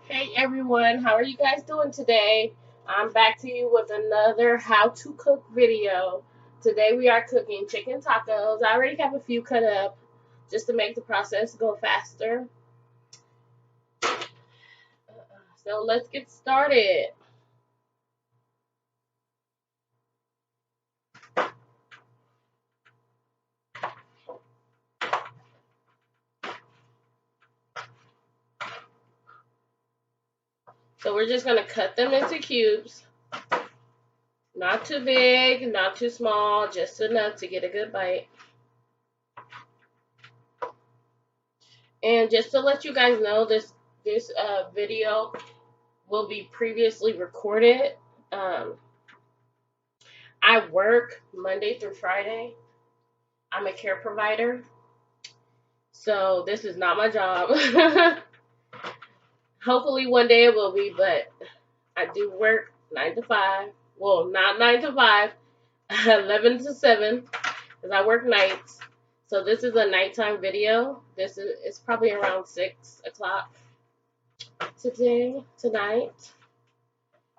Hey everyone, how are you guys doing today? I'm back to you with another how to cook video. Today we are cooking chicken tacos. I already have a few cut up just to make the process go faster. So let's get started. So we're just going to cut them into cubes. Not too big, not too small, just enough to get a good bite. And just to let you guys know, this video will be previously recorded. Um, I work Monday through Friday. I'm a care provider, so this is not my job. Hopefully one day it will be, but I do work 9 to 5. Well, not 9 to 5, 11 to 7, because I work nights. So this is a nighttime video. It's probably around 6 o'clock tonight.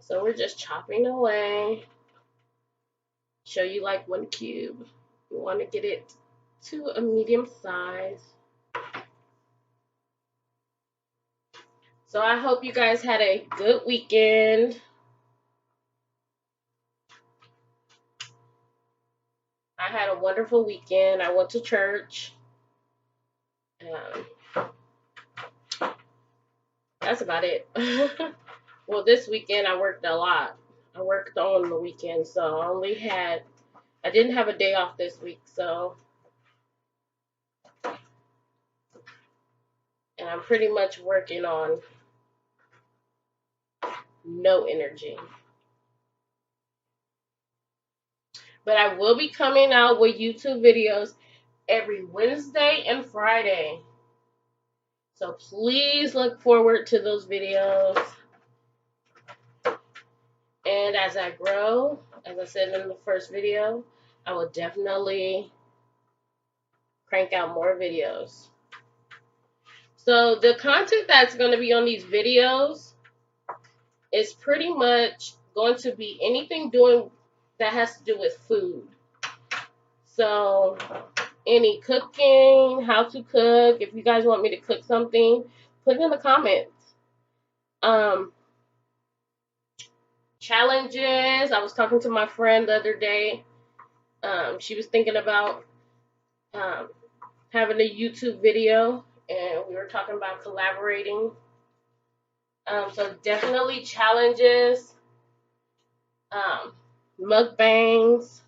So we're just chopping away. Show you like one cube. You want to get it to a medium size. So I hope you guys had a good weekend. I had a wonderful weekend. I went to church. Um, that's about it. Well, this weekend I worked a lot. I worked on the weekend, so I didn't have a day off this week, so, and I'm pretty much working on no energy. But I will be coming out with YouTube videos every Wednesday and Friday. So please look forward to those videos. And as I grow, as I said in the first video, I will definitely crank out more videos. So the content that's going to be on these videos is pretty much going to be anything doing that has to do with food. So any cooking, how to cook, if you guys want me to cook something, put it in the comments. Challenges. I was talking to my friend the other day. She was thinking about um, having a YouTube video, and we were talking about collaborating. So definitely challenges, um, mukbangs,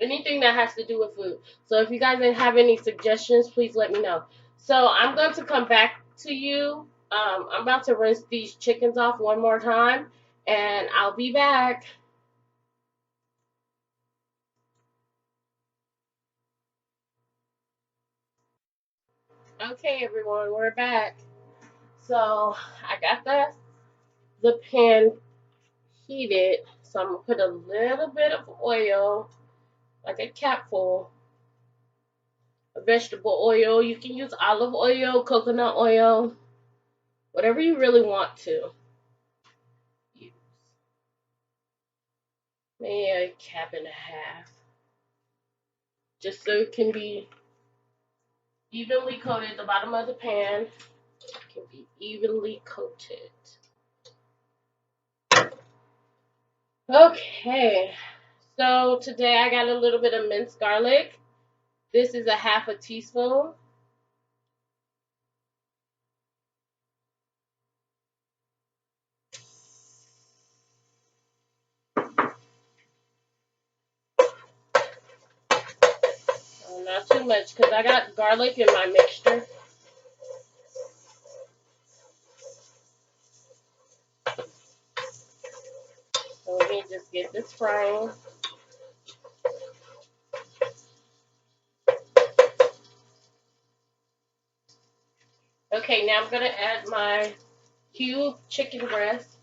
anything that has to do with food. So if you guys have any suggestions, please let me know. So I'm going to come back to you. I'm about to rinse these chickens off one more time, and I'll be back. Okay, everyone, we're back. So I got the pan heated, so I'm gonna put a little bit of oil, like a capful of vegetable oil. You can use olive oil, coconut oil, whatever you really want to use. Maybe a cap and a half, just so it can be evenly coated. The bottom of the pan can be evenly coated. Okay, so today I got a little bit of minced garlic. This is a half a teaspoon. Not too much because I got garlic in my mixture. So let me just get this frying. Okay, now I'm going to add my cube chicken breast.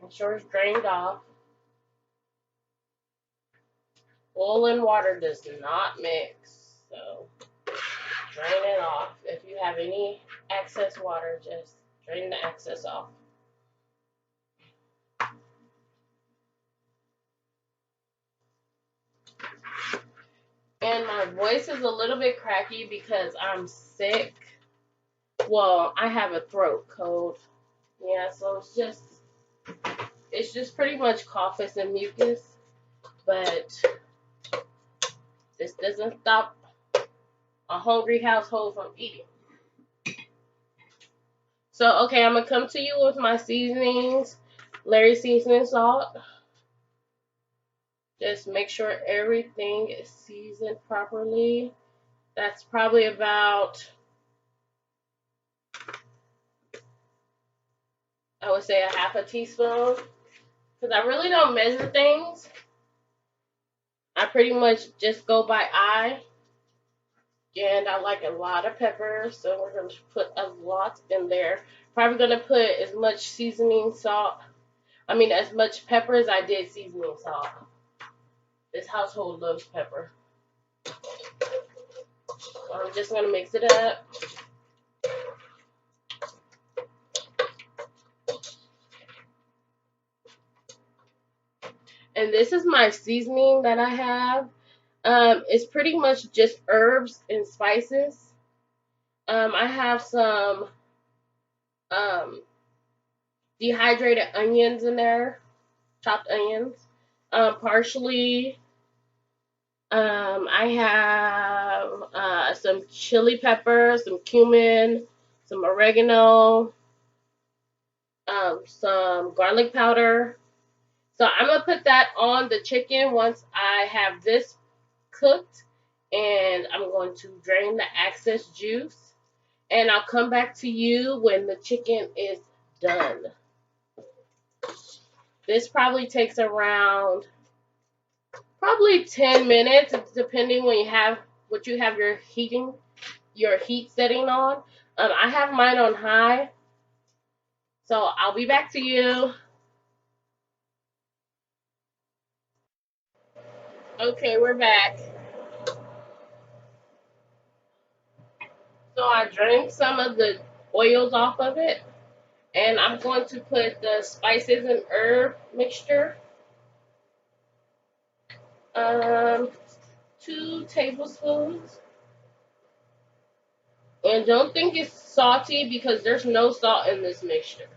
Make sure it's drained off. Oil and water does not mix, so drain it off. If you have any excess water, just drain the excess off. And my voice is a little bit cracky because I'm sick. Well, I have a throat cold. Yeah, so it's just pretty much coughing and mucus. But this doesn't stop a hungry household from eating. So, okay, I'm going to come to you with my seasonings. Larry seasoning salt. Just make sure everything is seasoned properly. That's probably about, I would say, a half a teaspoon. Because I really don't measure things. I pretty much just go by eye. And I like a lot of pepper, so we're going to put a lot in there. Probably going to put as much seasoning salt, as much pepper as I did seasoning salt. This household loves pepper. So I'm just going to mix it up. And this is my seasoning that I have. It's pretty much just herbs and spices. I have some dehydrated onions in there, chopped onions, parsley. I have some chili peppers, some cumin, some oregano, some garlic powder. So I'm going to put that on the chicken once I have this cooked, and I'm going to drain the excess juice, and I'll come back to you when the chicken is done. This probably takes around 10 minutes, depending when you have what you have your heat setting on. I have mine on high, so I'll be back to you. Okay, we're back. So I drained some of the oils off of it, and I'm going to put the spices and herb mixture. 2 tablespoons. And don't think it's salty because there's no salt in this mixture.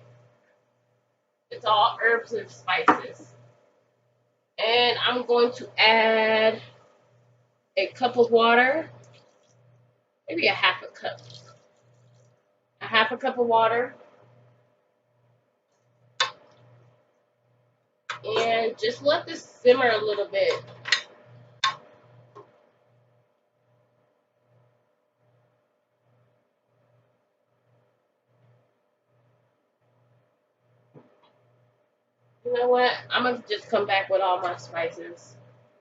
It's all herbs and spices. And I'm going to add a cup of water, maybe a half a cup. A half a cup of water. And just let this simmer a little bit. You know what? I'm going to just come back with all my spices.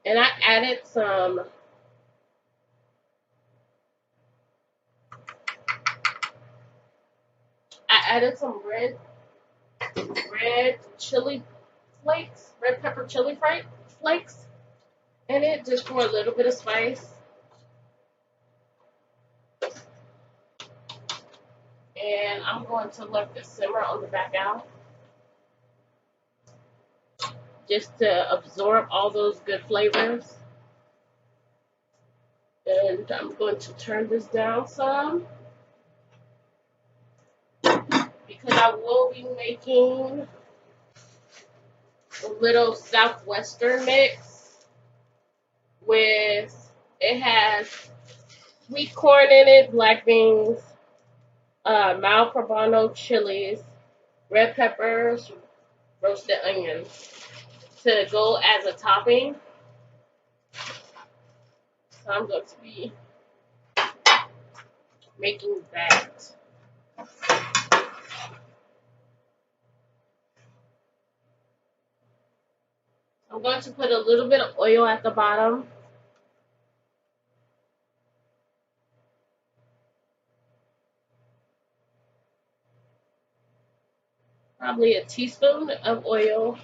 And I added some red chili flakes, red pepper chili flakes in it just for a little bit of spice. And I'm going to let this simmer on the back out just to absorb all those good flavors. And I'm going to turn this down some because I will be making a little Southwestern mix with, it has sweet corn in it, black beans, mild poblano chilies, red peppers, roasted onions to go as a topping. So I'm going to be making that. I'm going to put a little bit of oil at the bottom. Probably a teaspoon of oil.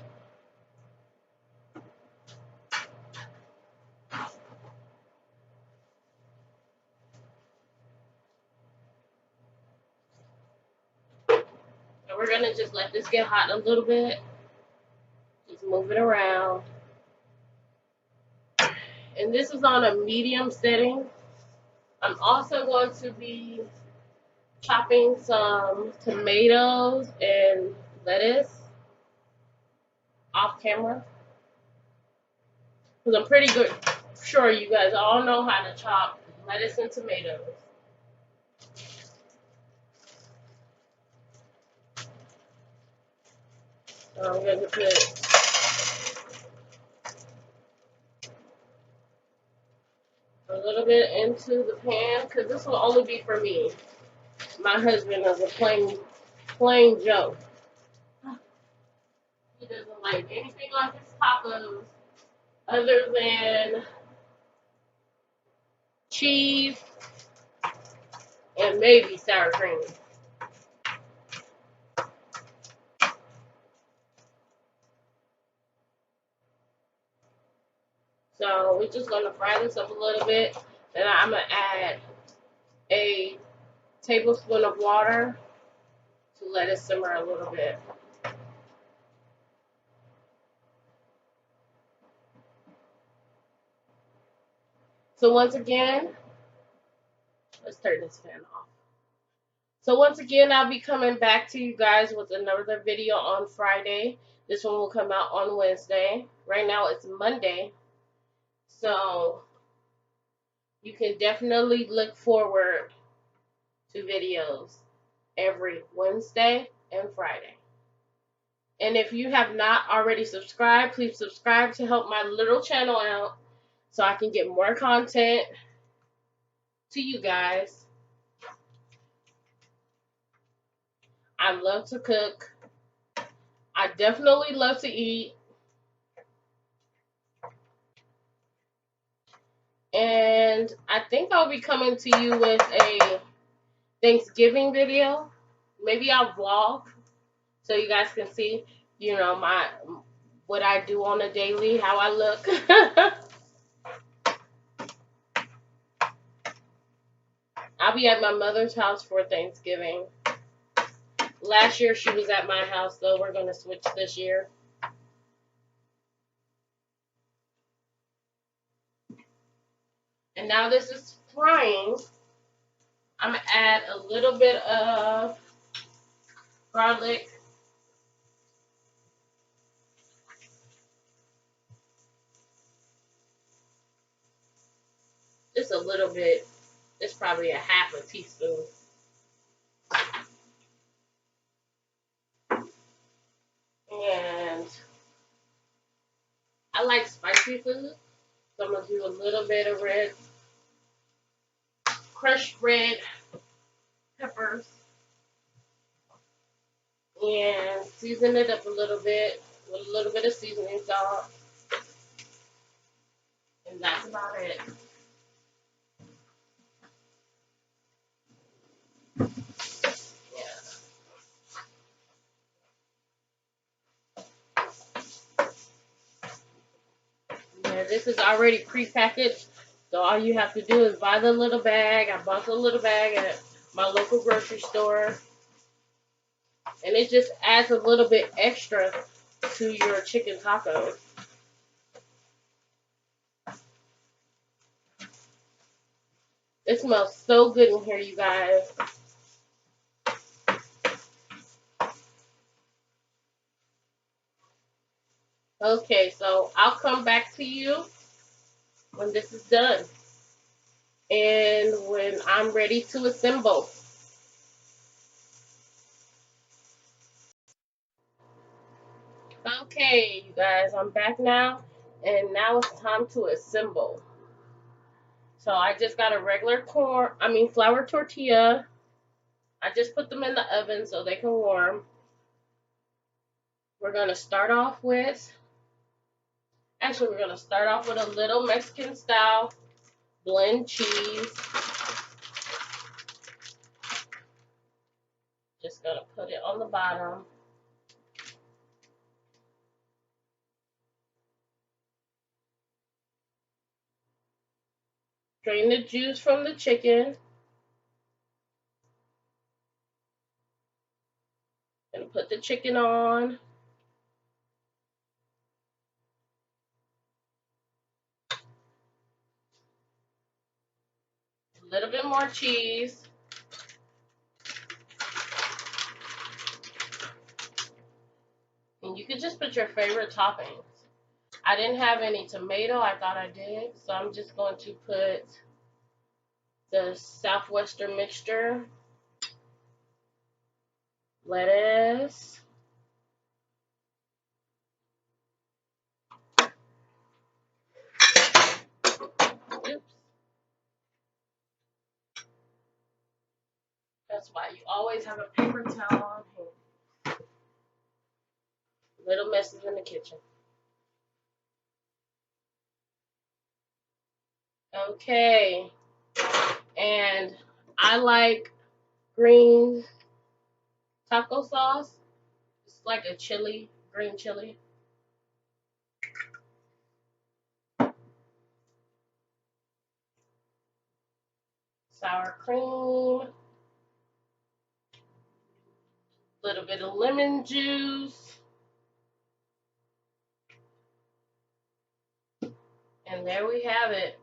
And we're gonna just let this get hot a little bit. Just move it around. And this is on a medium setting. I'm also going to be chopping some tomatoes and lettuce off camera. Because I'm pretty good sure you guys all know how to chop lettuce and tomatoes. So I'm going to put a little bit into the pan because this will only be for me. My husband is a plain Joe. He doesn't like anything on his tacos other than cheese and maybe sour cream. So we're just gonna fry this up a little bit. Then I'm gonna add a tablespoon of water to let it simmer a little bit. So once again, let's turn this fan off. So once again, I'll be coming back to you guys with another video on Friday. This one will come out on Wednesday. Right now it's Monday. So you can definitely look forward to videos every Wednesday and Friday. And if you have not already subscribed, please subscribe to help my little channel out so I can get more content to you guys. I love to cook. I definitely love to eat. And I think I'll be coming to you with a Thanksgiving video. Maybe I'll vlog so you guys can see, you know, what I do on a daily, how I look. I'll be at my mother's house for Thanksgiving. Last year she was at my house, though we're going to switch this year. And now this is frying. I'm going to add a little bit of garlic. Just a little bit. It's probably a half a teaspoon. And I like spicy food, so I'm going to do a little bit of crushed red peppers. And season it up a little bit with a little bit of seasoning salt. And that's about it. Yeah, this is already prepackaged, so all you have to do is buy the little bag. I bought the little bag at my local grocery store. And it just adds a little bit extra to your chicken tacos. It smells so good in here, you guys. Okay, so I'll come back to you when this is done and when I'm ready to assemble. Okay, you guys, I'm back now, and now it's time to assemble. So I just got a regular flour tortilla. I just put them in the oven so they can warm. We're going to start off with a little Mexican style blend cheese. Just going to put it on the bottom. Drain the juice from the chicken. And put the chicken on. A little bit more cheese. And you can just put your favorite toppings. I didn't have any tomato. I thought I did. So I'm just going to put the Southwestern mixture, lettuce, oops, that's why you always have a paper towel on hand. Little messes in the kitchen. Okay, and I like green taco sauce. It's like a chili, green chili. Sour cream, little bit of lemon juice, and there we have it.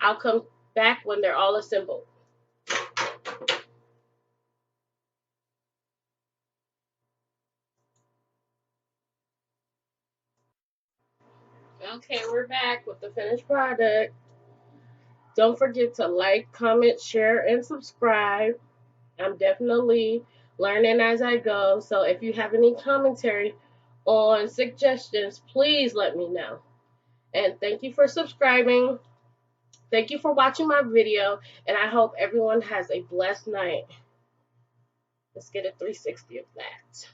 I'll come back when they're all assembled. Okay, we're back with the finished product. Don't forget to like, comment, share, and subscribe. I'm definitely learning as I go. So if you have any commentary on suggestions, please let me know. And thank you for subscribing. Thank you for watching my video. And I hope everyone has a blessed night. Let's get a 360 of that.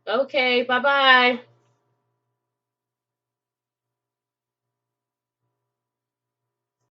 Okay, bye-bye.